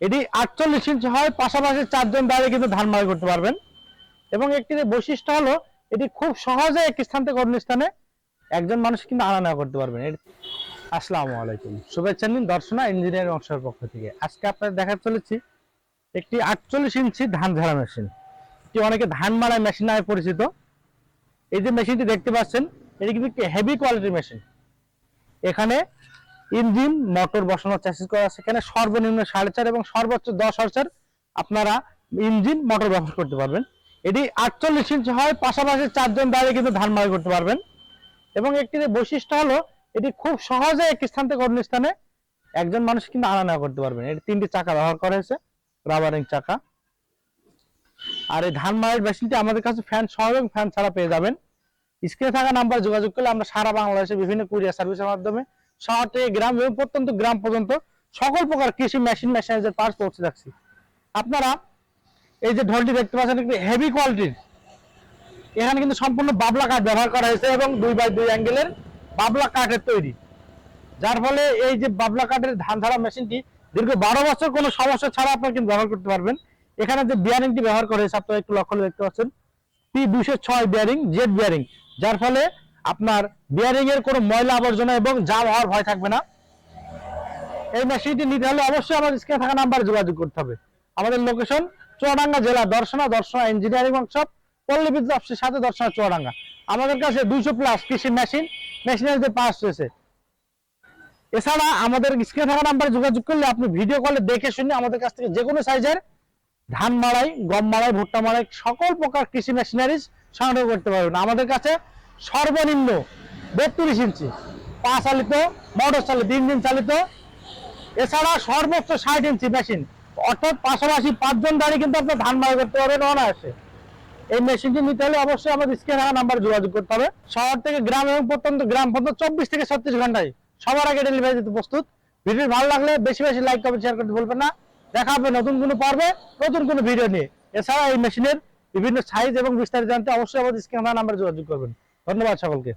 এটি 48 ইঞ্চি হয়, পাশাপাশি 4 জন দাঁড়িয়ে কিন্তু ধান মাড়াই করতে পারবেন। এবং একটি বৈশিষ্ট্য হলো এটি খুব সহজে এক স্থান থেকে অন্য স্থানে একজন মানুষ কিন্তু আনা নেওয়া করতে পারবেন। আসসালামু আলাইকুম, শুভেচ্ছা নিন দর্শনা ইঞ্জিনিয়ারিং ওয়ার্কশপের পক্ষ থেকে। আজকে আপনাদের দেখাতে চলেছি একটি 48 ইঞ্চি ধান ঝাড়া মেশিন, এটি অনেকে ধান মাড়াই মেশিন নামে পরিচিত। এই যে মেশিনটি দেখতে পাচ্ছেন, এটি কিন্তু একটি হেভি কোয়ালিটির মেশিন। এখানে ইঞ্জিন মোটর বসানো চেষ্টা করা আছে। এখানে সর্বনিম্ন 4.5 এবং সর্বোচ্চ 10 হর্সের আপনারা ইঞ্জিন মোটর ব্যবহার করতে পারবেন। এটি 48 ইঞ্চি হয়, পাশাপাশি 4 জন দাঁড়িয়ে কিন্তু ধান মাড়াই করতে পারবেন। এবং একটি বৈশিষ্ট্য হলো এটি খুব সহজে এক স্থান থেকে অন্য স্থানে একজন মানুষ কিন্তু আনা নেওয়া করতে পারবেন। এটি 3টি চাকা ব্যবহার করা হয়েছে, রাবারিং চাকা। আর এই ধান মাড়াই মেশিনটি আমাদের কাছে ফ্যান সহ এবং ফ্যান ছাড়া পেয়ে যাবেন। স্ক্রিনে থাকা নাম্বার যোগাযোগ করলে আমরা সারা বাংলাদেশে বিভিন্ন কুরিয়ার সার্ভিসের মাধ্যমে শহর থেকে গ্রাম এবং প্রত্যন্ত গ্রাম পর্যন্ত সকল প্রকার কৃষি মেশিনারিজের পার্টস পৌঁছে যাচ্ছি। আপনারা এই যে ঢোলটি দেখতে পাচ্ছেন, একটি হেভি কোয়ালিটির। এখানে কিন্তু সম্পূর্ণ বাবলা কাঠ ব্যবহার করা হয়েছে এবং 2x2 অ্যাঙ্গেলের বাবলা কাঠের তৈরি, যার ফলে এই যে বাবলা কাঠের ধান ঝাড়া মেশিনটি দীর্ঘ 12 বছর কোনো সমস্যা ছাড়া আপনারা কিন্তু ব্যবহার করতে পারবেন। এখানে যে বিয়ারিংটি ব্যবহার করা হয়েছে আপনারা একটু লক্ষ্য করে দেখতে পাচ্ছেন, P206 বিয়ারিং, জেড বিয়ারিং, যার ফলে আপনার বিয়ারিং এর কোনো ময়লা আবর্জনা এবং জাম হওয়ার ভয় থাকবে না। এই মেশিনটি নিতে হলে অবশ্যই আমাদের স্ক্রিনে থাকা নাম্বারে যোগাযোগ করতে হবে। আমাদের লোকেশন চুয়াডাঙ্গা জেলা, দর্শনা ইঞ্জিনিয়ারিং ওয়ার্কশপ, পল্লী বিদ্যুৎ অফিসের সাথে দর্শনা চুয়াডাঙ্গা। আমাদের কাছে 200+ কৃষি মেশিনারিজের পার্টস রয়েছে। এছাড়া আমাদের স্ক্রিনে থাকা নাম্বারে যোগাযোগ করলে আপনি ভিডিও কলে দেখে শুনে আমাদের কাছ থেকে যে কোনো সাইজের ধান মাড়াই, গম মাড়াই, ভুট্টা মাড়াই সকল প্রকার কৃষি মেশিনারিজ সংগ্রহ করতে পারবেন। আমাদের কাছে সর্বনিম্ন 32 ইঞ্চি পা চালিত, মোটর চালিত, ইঞ্জিন চালিত, এছাড়া সর্বোচ্চ 60 ইঞ্চি মেশিন, অর্থাৎ পাশাপাশি 5 জন দাঁড়িয়ে কিন্তু আপনার ধান মাড়াই করতে পারবেন অনায়াসে। এই মেশিনটি নিতে হলে অবশ্যই আমাদের স্ক্রিনে থাকা নাম্বারে যোগাযোগ করতে হবে। শহর থেকে গ্রাম এবং প্রত্যন্ত গ্রাম পর্যন্ত 24 থেকে 36 ঘন্টায় সবার আগে ডেলিভারি দিতে প্রস্তুত। ভিডিও ভালো লাগলে বেশি বেশি লাইক, কমেন্ট, শেয়ার করতে ভুলবেন না। দেখা হবে নতুন কোনো পর্বে, নতুন কোনো ভিডিও নিয়ে। এছাড়া এই মেশিনের বিভিন্ন সাইজ এবং বিস্তারিত জানতে অবশ্যই আমাদের স্ক্রিনে থাকা নাম্বারে যোগাযোগ করবেন। ধন্যবাদ সকলকে।